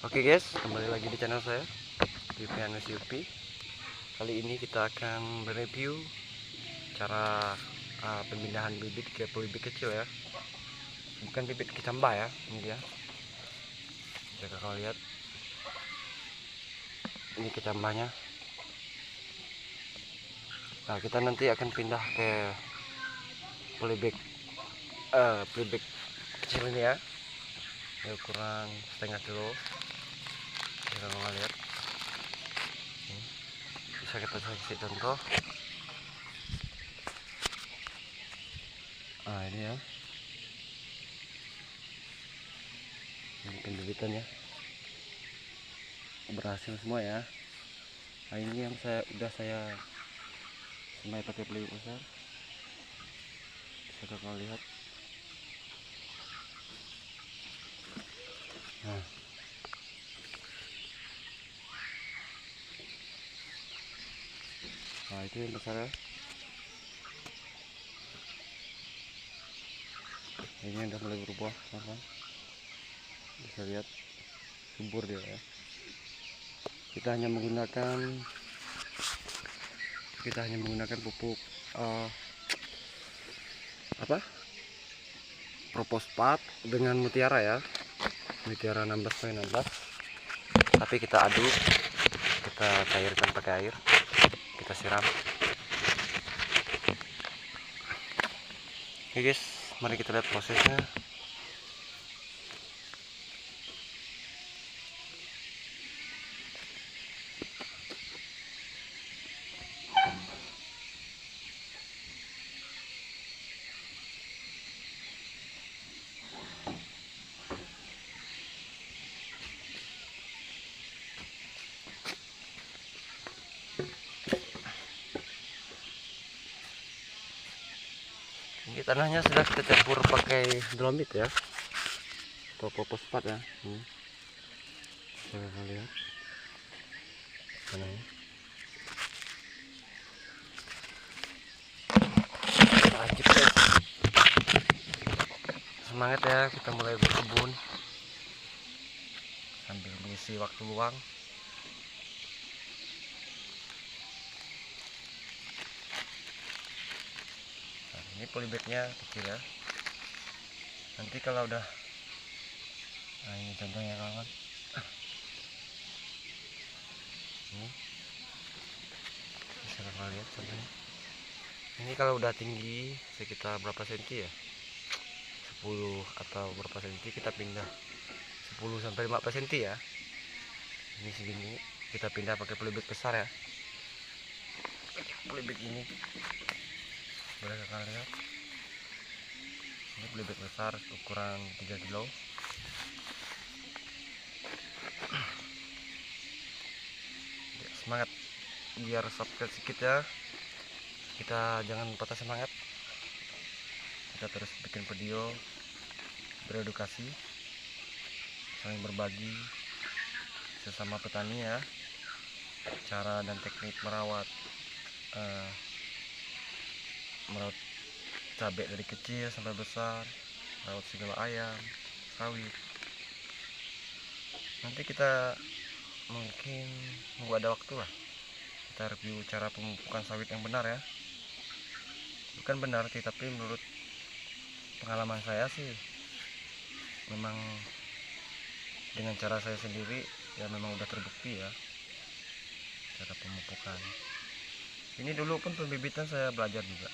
Oke guys, kembali lagi di channel saya Pipianus Yupi. Kali ini kita akan mereview cara pemindahan bibit ke bibit kecil ya. Bukan bibit kecambah ya, ini dia. Jika kalian lihat, ini kecambahnya. Nah, kita nanti akan pindah ke polybag kecil ini ya, ukuran setengah kilo. Jika kalian lihat, bisa kita kasih contoh. Nah, ini ya, ini pembibitannya berhasil semua ya. Nah, ini yang saya semai pakai pelipis besar. Bisa kalian lihat. Nah, itu yang besar ya. Ini udah mulai berubah, teman-teman. Bisa lihat subur dia ya. Kita hanya menggunakan pupuk Propospat dengan Mutiara ya, Mutiara 16.16. Tapi kita aduk, kita cairkan pakai air, kita siram. Oke guys, mari kita lihat prosesnya. Ini tanahnya sudah kita campur pakai dolomit ya, atau fosfat ya. Coba kalian lihat tanahnya. Lanjut guys, semangat ya, kita mulai berkebun sambil mengisi waktu luang. Ini polybagnya kecil ya. Nanti kalau udah, nah ini contohnya kawan. Ini bisa kalian lihat contohnya. Ini kalau udah tinggi sekitar berapa senti ya? 10 atau berapa senti, kita pindah 10 sampai 15 senti ya. Ini segini kita pindah pakai polybag besar ya. Polybag ini boleh kalian lihat. Ini polybag besar ukuran 3 kilo. Semangat, biar subscribe sedikit ya. Kita jangan patah semangat. Kita terus bikin video beredukasi, saling berbagi sesama petani ya, cara dan teknik merawat cabai dari kecil sampai besar, merawat segala ayam, sawit. Nanti kita mungkin nunggu ada waktu lah, kita review cara pemupukan sawit yang benar ya. Bukan benar sih, tapi menurut pengalaman saya sih memang dengan cara saya sendiri ya, memang udah terbukti ya cara pemupukan. Ini dulu pun pembibitan saya belajar juga,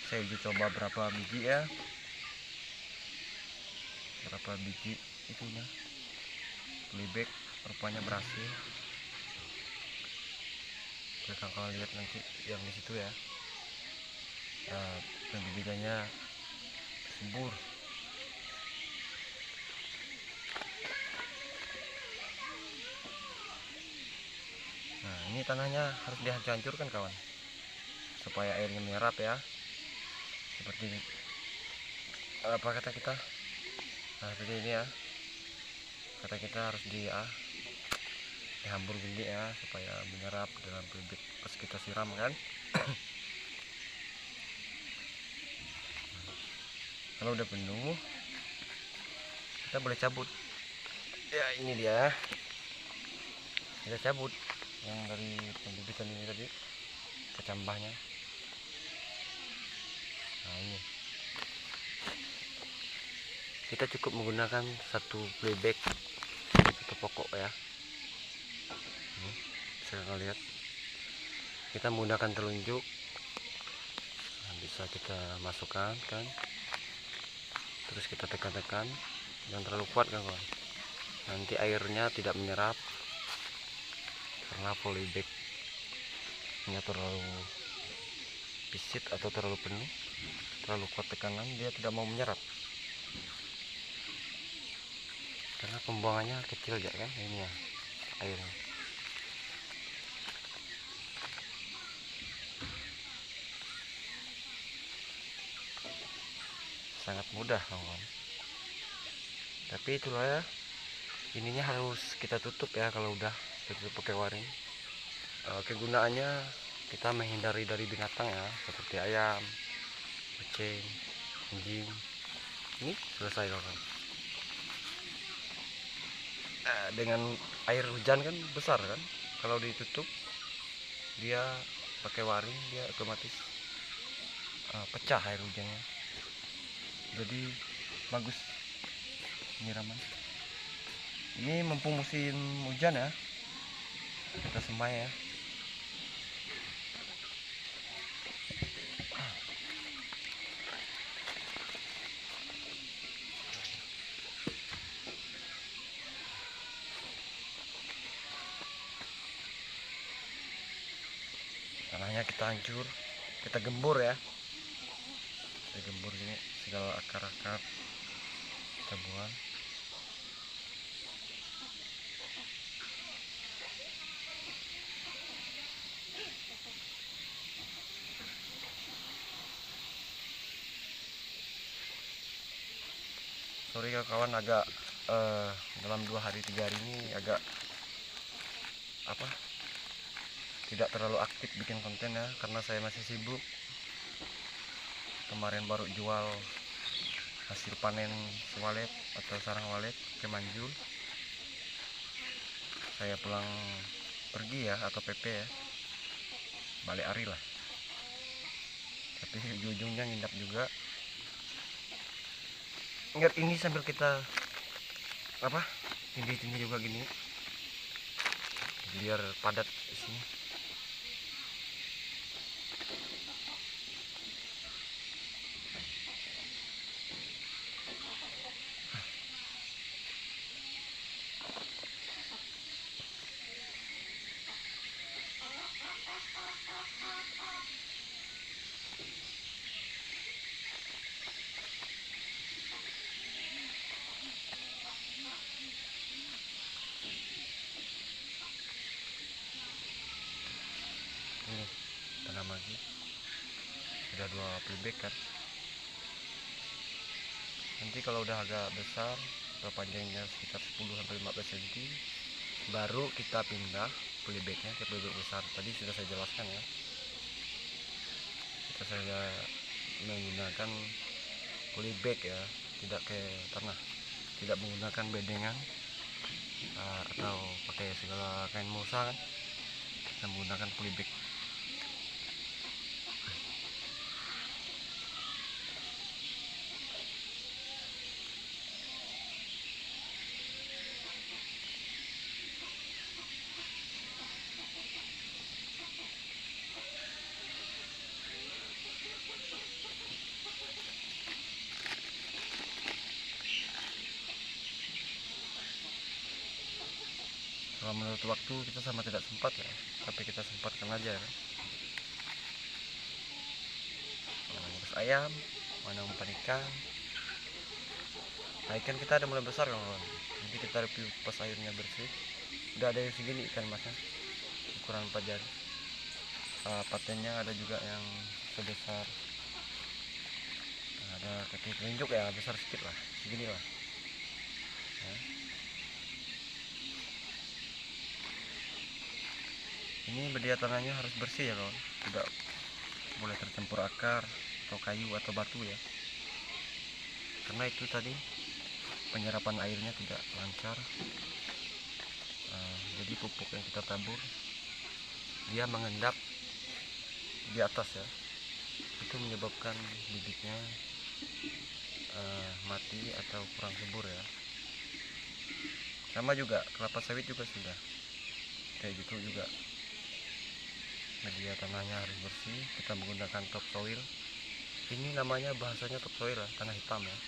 saya uji coba berapa biji ya, berapa biji itunya polybag, rupanya berhasil. Kita akan lihat nanti yang di situ ya, pembibitannya subur. Nah, ini tanahnya harus dihancurkan kawan, supaya airnya menyerap ya, seperti apa kata kita. Nah, seperti ini ya, kata kita harus dihambur gini ya, supaya menyerap dalam bibit pas kita siram kan. Kalau udah penuh, kita boleh cabut. Ya ini dia, kita cabut yang dari pembibitan ini tadi, kecambahnya. Nah ini kita cukup menggunakan satu playback, satu pokok ya. Ini bisa kalian lihat, kita menggunakan telunjuk. Nah, bisa kita masukkan kan, terus kita tekan-tekan, jangan terlalu kuat kan kawan, nanti airnya tidak menyerap karena polybacknya terlalu pisit atau terlalu penuh, terlalu kuat tekanan, dia tidak mau menyerap karena pembuangannya kecil aja kan ini ya airnya. Sangat mudah kawan, tapi itulah ya, ininya harus kita tutup ya. Kalau udah tutup pakai waring, kegunaannya kita menghindari dari binatang ya, seperti ayam, kucing, anjing. Ini selesai kawan. Dengan air hujan kan besar kan, kalau ditutup dia pakai waring, dia otomatis pecah air hujannya, jadi bagus penyiraman. Ini mumpung musim hujan ya, kita semai ya. Tanahnya kita hancur, kita gembur ya, kita gembur ini segala akar-akar kita buang. Sorry kawan, agak dalam 2 hari 3 hari ini agak tidak terlalu aktif bikin konten ya, karena saya masih sibuk. Kemarin baru jual hasil panen sewalet atau sarang walet ke Manjul. Saya pulang pergi ya, atau PP ya, balik hari lah, tapi ujung-ujungnya nginap juga. Ingat ini sambil kita tindih-tindih juga gini biar padat di sini. Ini tanam lagi, sudah 2 playback kan. Nanti kalau udah agak besar, panjangnya sekitar 10-15 cm, baru kita pindah playbacknya ke playback besar. Tadi sudah saya jelaskan ya, saya menggunakan polyback ya, tidak ke tanah, tidak menggunakan bedengan atau pakai segala kain mulsa kan, kita menggunakan polyback. Kalau menurut waktu kita sama tidak sempat ya, tapi kita sempatkan aja ya. Mana ngurus ayam, mana umpan ikan. Nah, ikan kita ada mulai besar kawan. Nanti kita review pas airnya bersih. Udah ada yang segini ikan masnya, ukuran 4 jari. Patennya ada juga yang sebesar, ada kaki telunjuk ya, besar sedikit lah, segini lah ya. Ini media tanahnya harus bersih ya kawan, tidak boleh tercampur akar atau kayu atau batu ya, karena itu tadi penyerapan airnya tidak lancar. Jadi pupuk yang kita tabur dia mengendap di atas ya, itu menyebabkan bibitnya mati atau kurang subur ya. Sama juga kelapa sawit juga sudah kayak gitu juga, media tanahnya harus bersih. Kita menggunakan topsoil, ini namanya bahasanya topsoil ya, tanah hitam ya.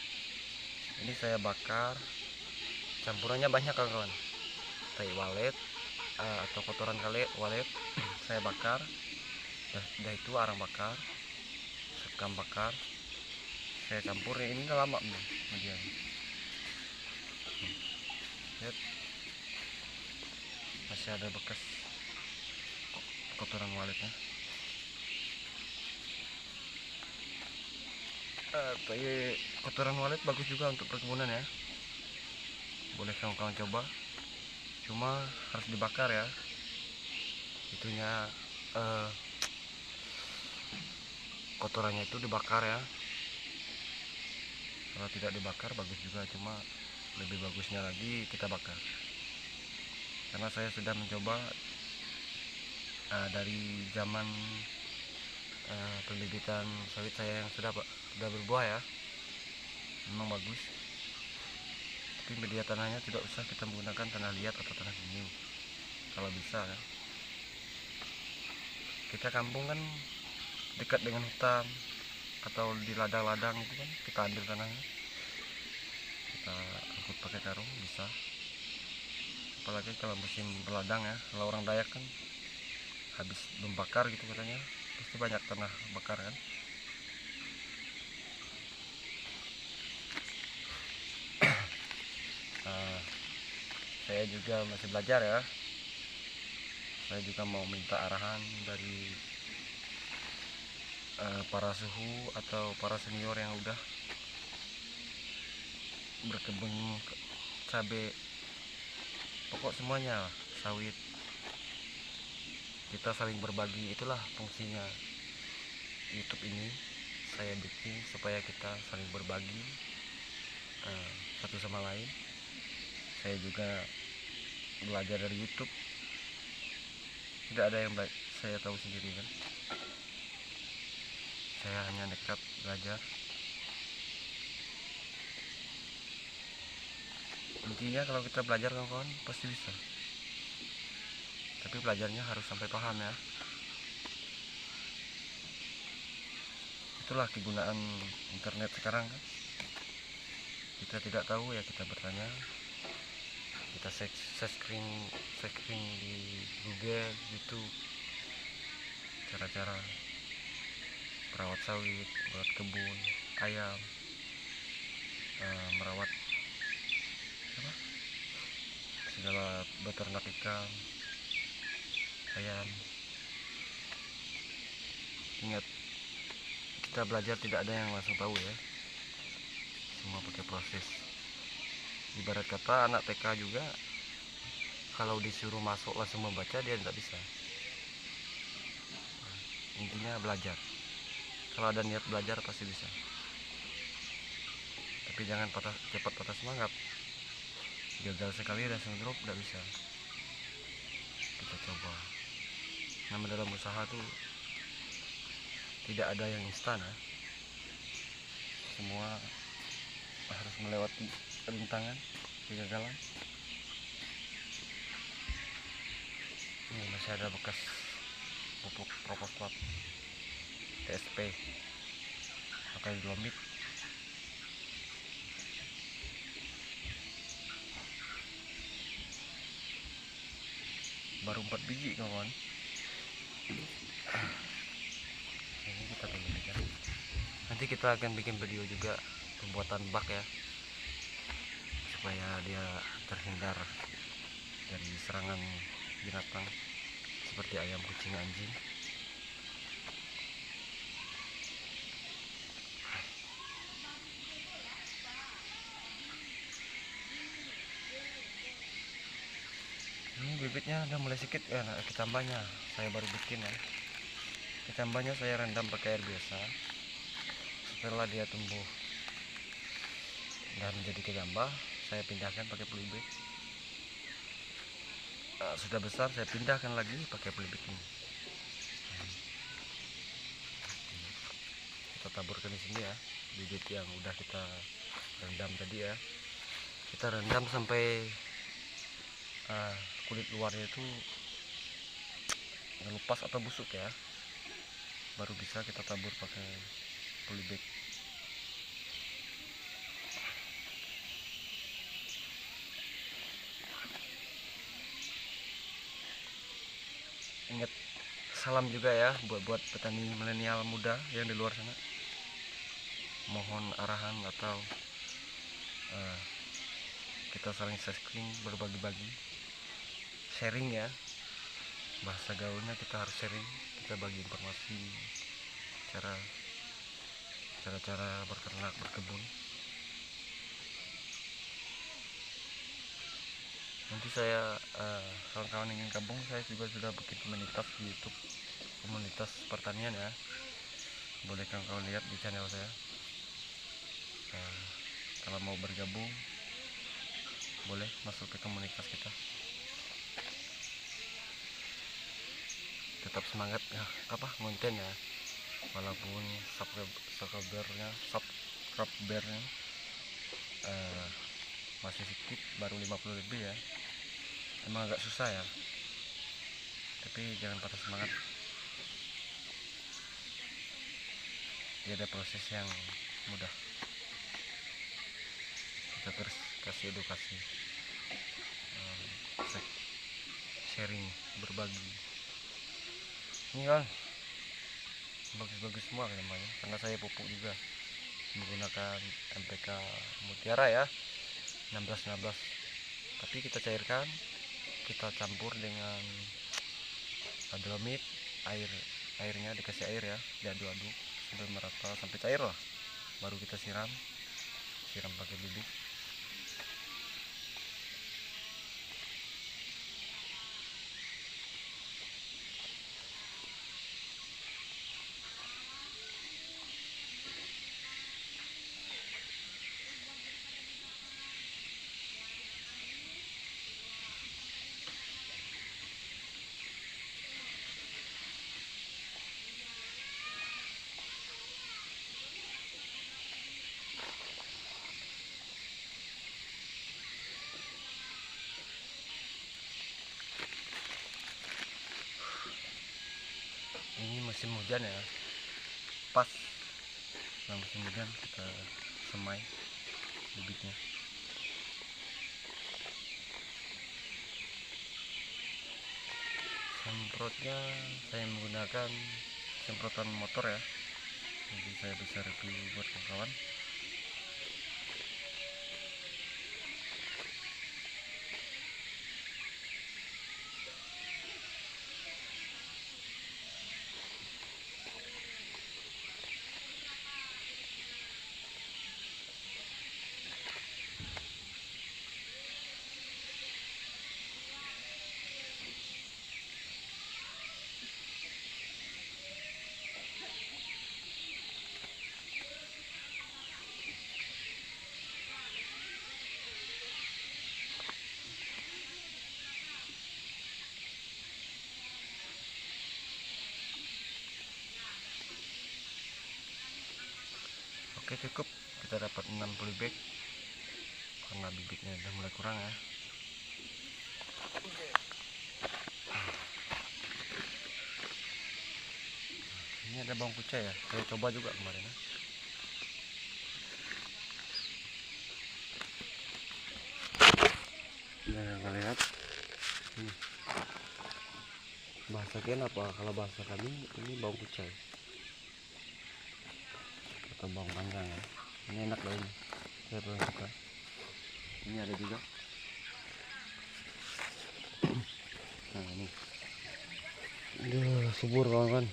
Ini saya bakar, campurannya banyak kawan-kawan, tai walet atau kotoran walet saya bakar, dah itu arang bakar, sekam bakar, saya campur. Ini udah lama media. Lihat, masih ada bekas kotoran waletnya. Kotoran walet bagus juga untuk perkebunan ya, boleh kawan-kawan coba. Cuma harus dibakar ya, itunya kotorannya itu dibakar ya. Kalau tidak dibakar bagus juga, cuma lebih bagusnya lagi kita bakar. Karena saya sudah mencoba dari zaman pembibitan sawit saya yang sudah berbuah ya, memang bagus. Tapi media tanahnya tidak usah kita menggunakan tanah liat atau tanah dingin kalau bisa ya. Kita kampung kan dekat dengan hutan atau di ladang-ladang itu kan, kita ambil tanahnya, kita angkut pakai karung bisa. Apalagi kalau musim berladang ya, kalau orang Dayak kan habis membakar gitu katanya pasti banyak tanah bakar kan. Saya juga masih belajar ya, saya juga mau minta arahan dari para suhu atau para senior yang udah berkebun cabai, pokok semuanya lah, sawit. Kita saling berbagi, itulah fungsinya YouTube ini saya bikin, supaya kita saling berbagi satu sama lain. Saya juga belajar dari YouTube, tidak ada yang saya tahu sendiri kan, saya hanya nekat belajar. Intinya kalau kita belajar kawan-kawan pasti bisa, tapi belajarnya harus sampai paham ya. Itulah kegunaan internet sekarang kan, kita tidak tahu ya kita bertanya, kita searching di Google, YouTube, cara-cara merawat sawit, merawat kebun, ayam, merawat segala beternak ikan, ayam. Ingat, kita belajar tidak ada yang langsung tahu ya, semua pakai proses. Ibarat kata anak TK juga, kalau disuruh masuk langsung membaca dia tidak bisa. Intinya belajar, kalau ada niat belajar pasti bisa. Tapi jangan cepat patah semangat, gagal sekali langsung drop, tidak bisa. Kita coba. Nama dalam usaha tuh tidak ada yang instan ya, semua harus melewati rintangan, kegagalan. Ini masih ada bekas pupuk Proposplat TSP pakai Dolomit. Baru 4 biji kawan. Ini kita tunggu aja. Nanti kita akan bikin video juga pembuatan bak ya, supaya dia terhindar dari serangan binatang seperti ayam, kucing, anjing. Ini bibitnya udah mulai sedikit ya, kecambahnya saya baru bikin ya. Kecambahnya saya rendam pakai air biasa. Setelah dia tumbuh dan menjadi kecambah, saya pindahkan pakai polybag. Sudah besar saya pindahkan lagi pakai polybag ini. Kita taburkan di sini ya, bibit yang udah kita rendam tadi ya. Kita rendam sampai kulit luarnya itu lepas atau busuk ya, baru bisa kita tabur pakai polybag. Ingat, salam juga ya buat petani milenial muda yang di luar sana. Mohon arahan atau kita saling sharing, berbagi-bagi, sharing ya, bahasa gaulnya kita harus sharing, kita bagi informasi cara berternak, berkebun. Nanti saya kawan-kawan ingin gabung, saya juga sudah bikin komunitas di YouTube, komunitas pertanian ya, boleh kawan-kawan lihat di channel saya. Kalau mau bergabung boleh masuk ke komunitas kita. Tetap semangat ya, konten ya, walaupun subscribernya masih sedikit, baru 50 lebih ya. Emang agak susah ya, tapi jangan patah semangat. Dia ada proses yang mudah. Kita terus kasih edukasi, sharing, berbagi. Ini kan bagus-bagus semua namanya, karena saya pupuk juga menggunakan MPK Mutiara ya, 16-16. Tapi kita cairkan, kita campur dengan dolomit, airnya dikasih air ya, diaduk-aduk sampai merata, sampai cair lah, baru kita siram pakai bibit. Ini musim hujan ya, pas musim hujan kita semai bibitnya. Semprotnya saya menggunakan semprotan motor ya, jadi saya bisa review buat kawan-kawan. Oke, cukup, kita dapat 60 bag karena bibitnya udah mulai kurang ya. Ini ada bawang kucai ya, saya coba juga kemarin ya. Nah, kalian lihat ini bahasa kalian apa? Kalau bahasa kami ini bawang kucai atau bawang panggang ya. Ini enak loh, ini saya paling suka. Ini ada juga. Nah ini, aduh, subur kawan-kawan.